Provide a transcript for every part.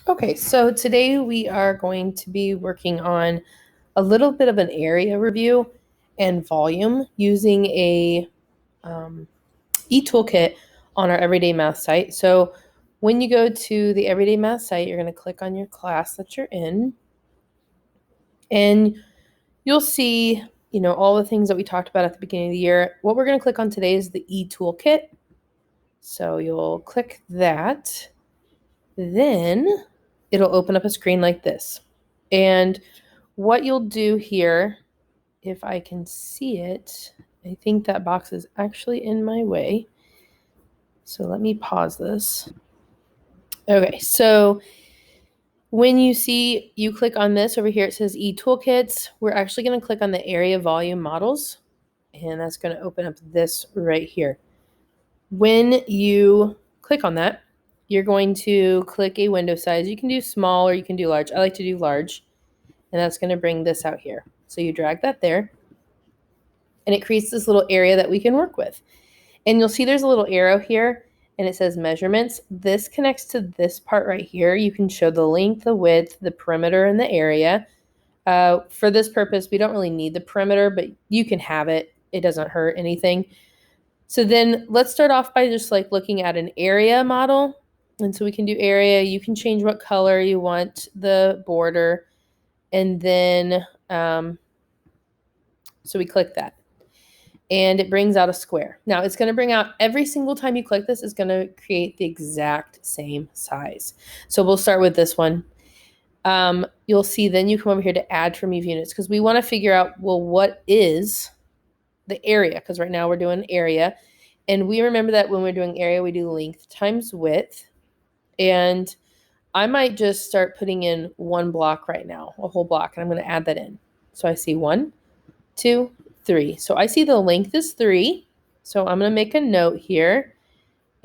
Okay, so today we are going to be working on a little bit of an area review and volume using a eTool kit on our Everyday Math site. So when you go to the Everyday Math site, you're going to click on your class that you're in, and you'll see, all the things that we talked about at the beginning of the year. What we're going to click on today is the eTool kit. So you'll click that. Then it'll open up a screen like this. And what you'll do here, if I can see it, I think that box is actually in my way. So let me pause this. Okay, so when you click on this over here, it says eToolkits. We're actually going to click on the area volume models, and that's going to open up this right here. When you click on that, you're going to click a window size. You can do small or you can do large. I like to do large, and that's going to bring this out here. So you drag that there, and it creates this little area that we can work with. And you'll see there's a little arrow here, and it says measurements. This connects to this part right here. You can show the length, the width, the perimeter, and the area. For this purpose, we don't really need the perimeter, but you can have it. It doesn't hurt anything. So then let's start off by just looking at an area model. And so we can do area. You can change what color you want the border. And then, so we click that. And it brings out a square. Now it's going to bring out, every single time you click this, it's going to create the exact same size. So we'll start with this one. You'll see then you come over here to add from units, because we want to figure out, well, what is the area? Because right now we're doing area. And we remember that when we're doing area, we do length times width. And I might just start putting in one block right now, a whole block, and I'm going to add that in. So I see 1, 2, 3. So I see the length is 3. So I'm going to make a note here,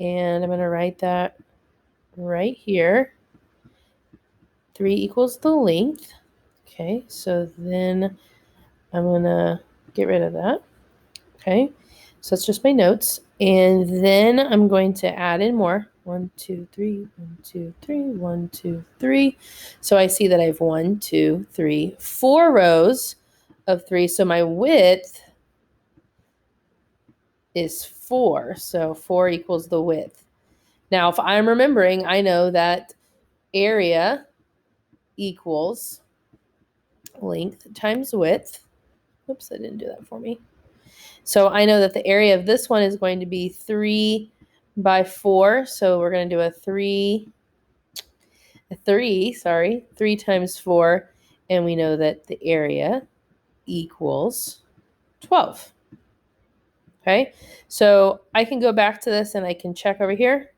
and I'm going to write that right here. 3 equals the length. Okay, so then I'm going to get rid of that. Okay, so that's just my notes. And then I'm going to add in more. 1, 2, 3, 1, 2, 3, 1, 2, 3. So I see that I have 1, 2, 3, 4 rows of 3. So my width is 4. So 4 equals the width. Now, if I'm remembering, I know that area equals length times width. Oops, that didn't do that for me. So I know that the area of this one is going to be 3 by 4. So we're going to do 3 times 4. And we know that the area equals 12. Okay, so I can go back to this and I can check over here.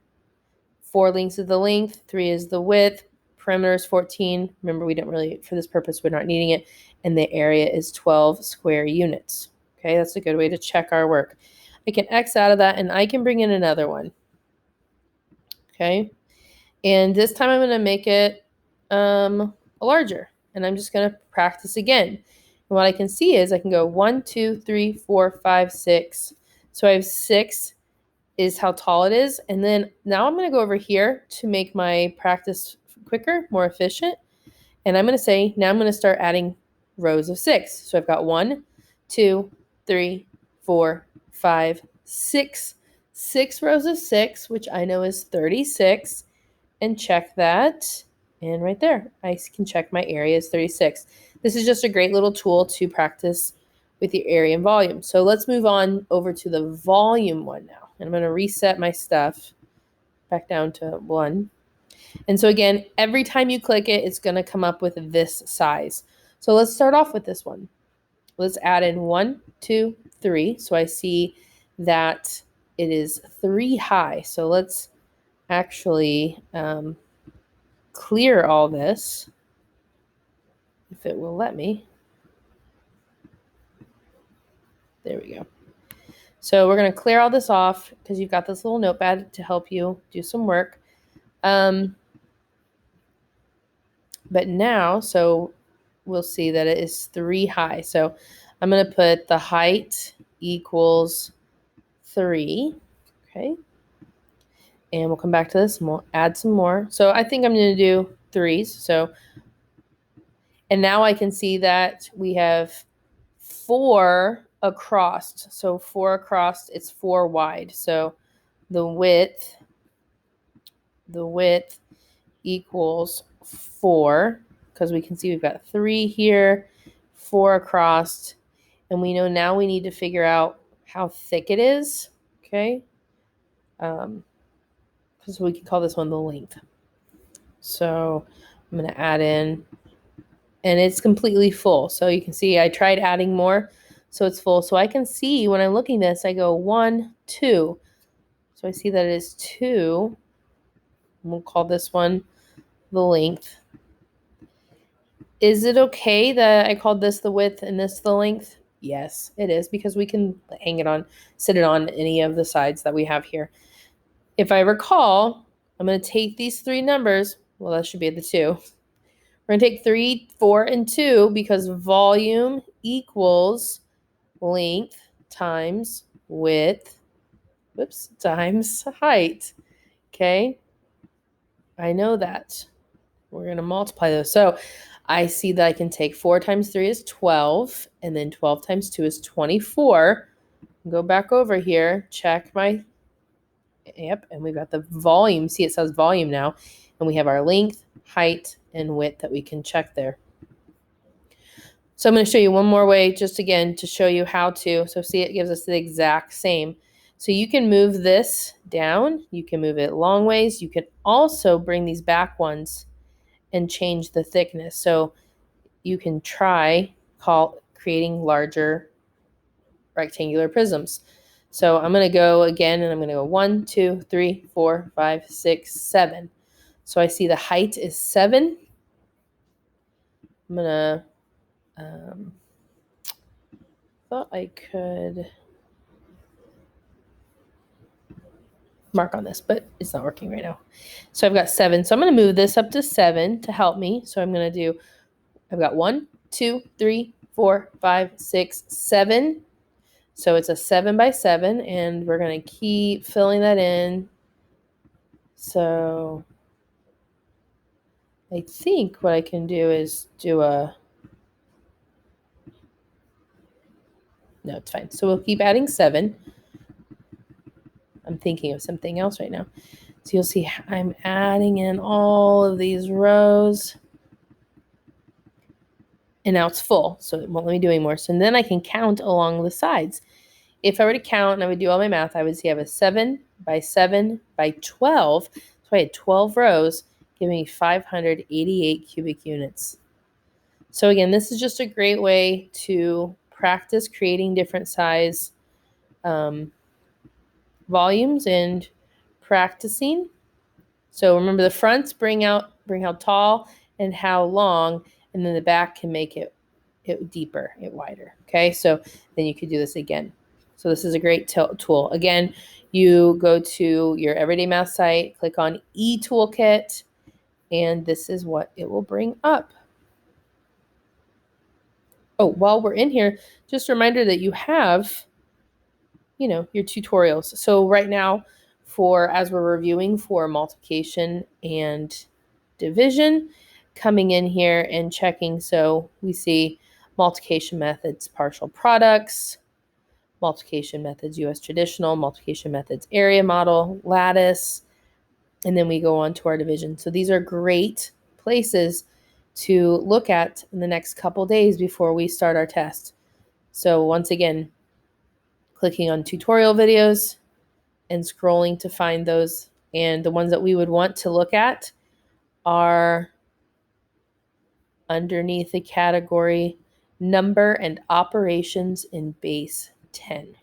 4 lengths is the length, 3 is the width, perimeter is 14. Remember, we don't really, for this purpose, we're not needing it. And the area is 12 square units. Okay, that's a good way to check our work. I can X out of that, and I can bring in another one. Okay, and this time I'm going to make it larger, and I'm just going to practice again. And what I can see is I can go 1, 2, 3, 4, 5, 6. So I have 6 is how tall it is. And then now I'm going to go over here to make my practice quicker, more efficient. And I'm going to say, now I'm going to start adding rows of 6. So I've got 1, 2, 3, 4, 5, 6. 6 rows of 6, which I know is 36. And check that. And right there, I can check my area is 36. This is just a great little tool to practice with your area and volume. So let's move on over to the volume one now. And I'm going to reset my stuff back down to 1. And so again, every time you click it, it's going to come up with this size. So let's start off with this one. Let's add in 1, 2, 3. So I see that it is 3 high. So let's actually clear all this, if it will let me. There we go. So we're going to clear all this off because you've got this little notepad to help you do some work. But now, so we'll see that it is 3 high. So I'm going to put the height equals 3. Okay. And we'll come back to this and we'll add some more. So I think I'm going to do threes. So, and now I can see that we have 4 across. So 4 across, it's 4 wide. So the width equals 4, because we can see we've got 3 here, 4 across, and we know now we need to figure out how thick it is, okay? Because we can call this one the length. So I'm going to add in, and it's completely full. So you can see I tried adding more, so it's full. So I can see when I'm looking at this, I go 1, 2. So I see that it is 2. We'll call this one the length. Is it okay that I called this the width and this the length? Yes, it is, because we can sit it on any of the sides that we have here. If I recall, I'm going to take these 3 numbers. Well, that should be the 2. We're going to take 3, 4, and 2, because volume equals length times width, times height. Okay? I know that. We're going to multiply those. So I see that I can take 4 times 3 is 12, and then 12 times 2 is 24. Go back over here, check my, yep, and we've got the volume. See, it says volume now, and we have our length, height, and width that we can check there. So I'm going to show you one more way, just again, to show you how to. So see, it gives us the exact same. So you can move this down. You can move it long ways. You can also bring these back ones and change the thickness. So you can try creating larger rectangular prisms. So I'm going to go again, and I'm going to go 1, 2, 3, 4, 5, 6, 7. So I see the height is 7. I'm going to, thought I could mark on this, but it's not working right now. So I've got 7. So I'm going to move this up to 7 to help me. So I'm going to do, I've got 1, 2, 3, 4, 5, 6, 7. So it's a 7 by 7, and we're going to keep filling that in. So I think what I can do is no, it's fine. So we'll keep adding 7. I'm thinking of something else right now. So you'll see I'm adding in all of these rows. And now it's full, so it won't let me do anymore. So then I can count along the sides. If I were to count and I would do all my math, I would see I have a 7 by 7 by 12. So I had 12 rows, giving me 588 cubic units. So again, this is just a great way to practice creating different size volumes and practicing. So remember, the fronts bring how tall and how long, and then the back can make it deeper, wider. Okay, so then you could do this again. So this is a great tool. Again, you go to your Everyday Math site, click on eToolkit, and this is what it will bring up. Oh, while we're in here, just a reminder that you have, your tutorials. So right now, as we're reviewing for multiplication and division, coming in here and checking. So we see multiplication methods, partial products, multiplication methods, US traditional, multiplication methods, area model, lattice, and then we go on to our division. So these are great places to look at in the next couple days before we start our test. So once again, clicking on tutorial videos and scrolling to find those. And the ones that we would want to look at are underneath the category number and operations in base 10.